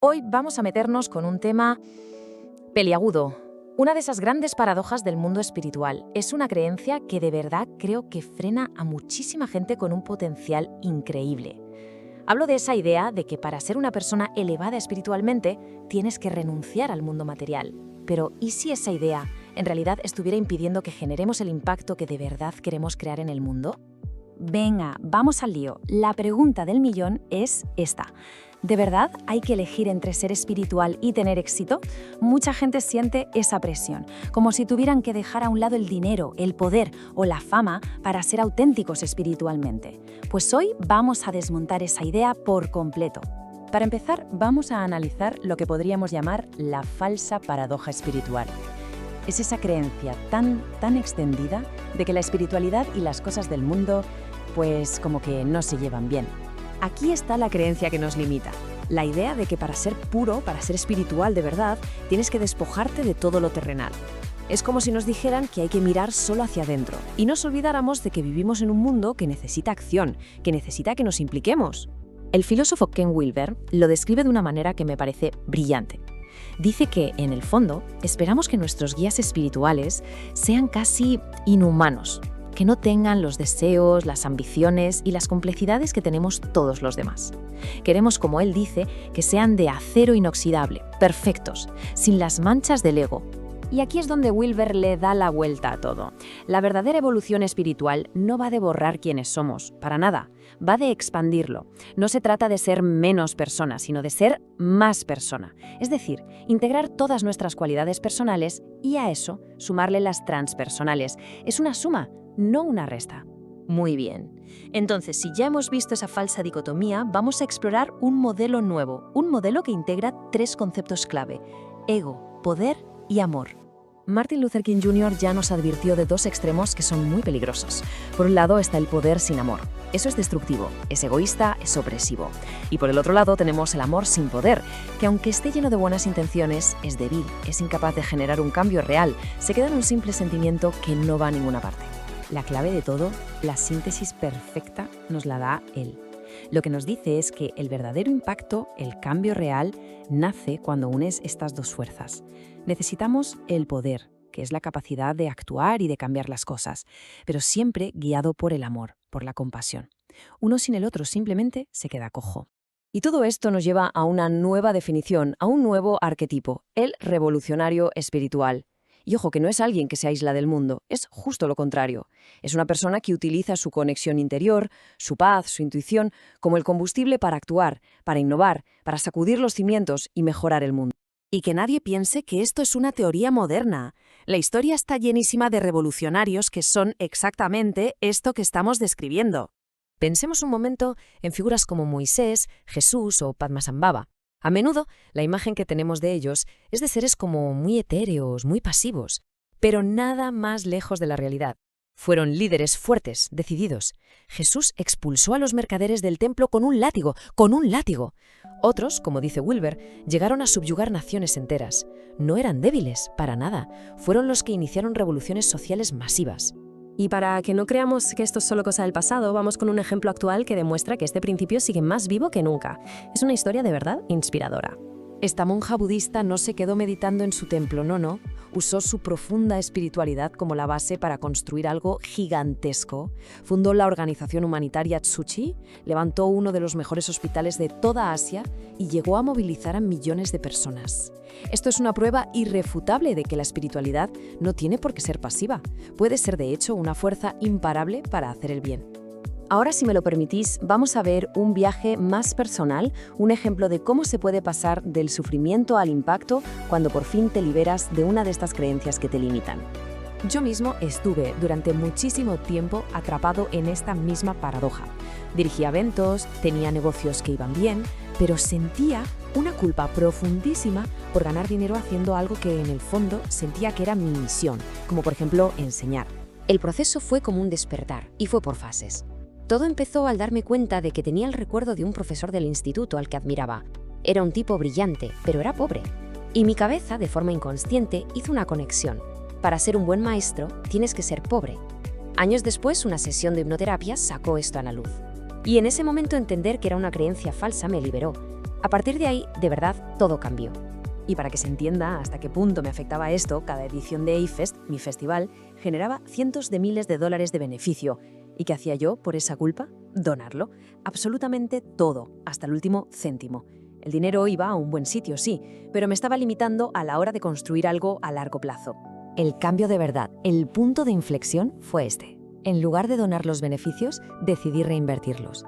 Hoy vamos a meternos con un tema peliagudo. Una de esas grandes paradojas del mundo espiritual. Es una creencia que de verdad creo que frena a muchísima gente con un potencial increíble. Hablo de esa idea de que para ser una persona elevada espiritualmente tienes que renunciar al mundo material. Pero ¿y si esa idea en realidad estuviera impidiendo que generemos el impacto que de verdad queremos crear en el mundo? Venga, vamos al lío. La pregunta del millón es esta. ¿De verdad hay que elegir entre ser espiritual y tener éxito? Mucha gente siente esa presión, como si tuvieran que dejar a un lado el dinero, el poder o la fama para ser auténticos espiritualmente. Pues hoy vamos a desmontar esa idea por completo. Para empezar, vamos a analizar lo que podríamos llamar la falsa paradoja espiritual. Es esa creencia tan extendida de que la espiritualidad y las cosas del mundo, pues como que no se llevan bien. Aquí está la creencia que nos limita. La idea de que para ser puro, para ser espiritual de verdad, tienes que despojarte de todo lo terrenal. Es como si nos dijeran que hay que mirar solo hacia adentro y nos olvidáramos de que vivimos en un mundo que necesita acción, que necesita que nos impliquemos. El filósofo Ken Wilber lo describe de una manera que me parece brillante. Dice que, en el fondo, esperamos que nuestros guías espirituales sean casi inhumanos, que no tengan los deseos, las ambiciones y las complejidades que tenemos todos los demás. Queremos, como él dice, que sean de acero inoxidable, perfectos, sin las manchas del ego. Y aquí es donde Wilber le da la vuelta a todo. La verdadera evolución espiritual no va de borrar quiénes somos, para nada. Va de expandirlo. No se trata de ser menos persona, sino de ser más persona. Es decir, integrar todas nuestras cualidades personales y a eso sumarle las transpersonales. Es una suma, no una resta. Muy bien. Entonces, si ya hemos visto esa falsa dicotomía, vamos a explorar un modelo nuevo, un modelo que integra tres conceptos clave: ego, poder y amor. Martin Luther King Jr. ya nos advirtió de dos extremos que son muy peligrosos. Por un lado está el poder sin amor. Eso es destructivo, es egoísta, es opresivo. Y por el otro lado tenemos el amor sin poder, que aunque esté lleno de buenas intenciones, es débil, es incapaz de generar un cambio real, se queda en un simple sentimiento que no va a ninguna parte. La clave de todo, la síntesis perfecta, nos la da él. Lo que nos dice es que el verdadero impacto, el cambio real, nace cuando unes estas dos fuerzas. Necesitamos el poder, que es la capacidad de actuar y de cambiar las cosas, pero siempre guiado por el amor, por la compasión. Uno sin el otro simplemente se queda cojo. Y todo esto nos lleva a una nueva definición, a un nuevo arquetipo, el revolucionario espiritual. Y ojo, que no es alguien que se aísla del mundo, es justo lo contrario. Es una persona que utiliza su conexión interior, su paz, su intuición, como el combustible para actuar, para innovar, para sacudir los cimientos y mejorar el mundo. Y que nadie piense que esto es una teoría moderna. La historia está llenísima de revolucionarios que son exactamente esto que estamos describiendo. Pensemos un momento en figuras como Moisés, Jesús o Padmasambhava. A menudo, la imagen que tenemos de ellos es de seres como muy etéreos, muy pasivos, pero nada más lejos de la realidad. Fueron líderes fuertes, decididos. Jesús expulsó a los mercaderes del templo con un látigo, ¡con un látigo! Otros, como dice Wilber, llegaron a subyugar naciones enteras. No eran débiles, para nada. Fueron los que iniciaron revoluciones sociales masivas. Y para que no creamos que esto es solo cosa del pasado, vamos con un ejemplo actual que demuestra que este principio sigue más vivo que nunca. Es una historia de verdad inspiradora. Esta monja budista no se quedó meditando en su templo, no. Usó su profunda espiritualidad como la base para construir algo gigantesco. Fundó la organización humanitaria Tzuchi, levantó uno de los mejores hospitales de toda Asia y llegó a movilizar a millones de personas. Esto es una prueba irrefutable de que la espiritualidad no tiene por qué ser pasiva. Puede ser, de hecho, una fuerza imparable para hacer el bien. Ahora, si me lo permitís, vamos a ver un viaje más personal, un ejemplo de cómo se puede pasar del sufrimiento al impacto cuando por fin te liberas de una de estas creencias que te limitan. Yo mismo estuve durante muchísimo tiempo atrapado en esta misma paradoja. Dirigía eventos, tenía negocios que iban bien, pero sentía una culpa profundísima por ganar dinero haciendo algo que en el fondo sentía que era mi misión, como por ejemplo enseñar. El proceso fue como un despertar y fue por fases. Todo empezó al darme cuenta de que tenía el recuerdo de un profesor del instituto al que admiraba. Era un tipo brillante, pero era pobre. Y mi cabeza, de forma inconsciente, hizo una conexión. Para ser un buen maestro, tienes que ser pobre. Años después, una sesión de hipnoterapia sacó esto a la luz. Y en ese momento entender que era una creencia falsa me liberó. A partir de ahí, de verdad, todo cambió. Y para que se entienda hasta qué punto me afectaba esto, cada edición de A-Fest, mi festival, generaba cientos de miles de dólares de beneficio. ¿Y qué hacía yo por esa culpa? Donarlo. Absolutamente todo, hasta el último céntimo. El dinero iba a un buen sitio, sí, pero me estaba limitando a la hora de construir algo a largo plazo. El cambio de verdad, el punto de inflexión fue este. En lugar de donar los beneficios, decidí reinvertirlos.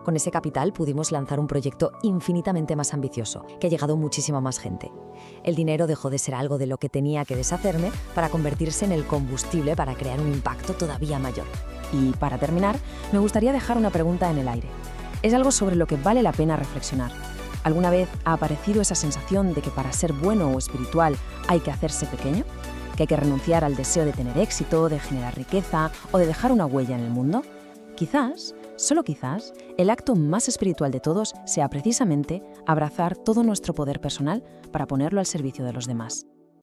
Con ese capital pudimos lanzar un proyecto infinitamente más ambicioso, que ha llegado a muchísima más gente. El dinero dejó de ser algo de lo que tenía que deshacerme para convertirse en el combustible para crear un impacto todavía mayor. Y para terminar, me gustaría dejar una pregunta en el aire. Es algo sobre lo que vale la pena reflexionar. ¿Alguna vez ha aparecido esa sensación de que para ser bueno o espiritual hay que hacerse pequeño? ¿Que hay que renunciar al deseo de tener éxito, de generar riqueza o de dejar una huella en el mundo? Quizás, solo quizás, el acto más espiritual de todos sea precisamente abrazar todo nuestro poder personal para ponerlo al servicio de los demás.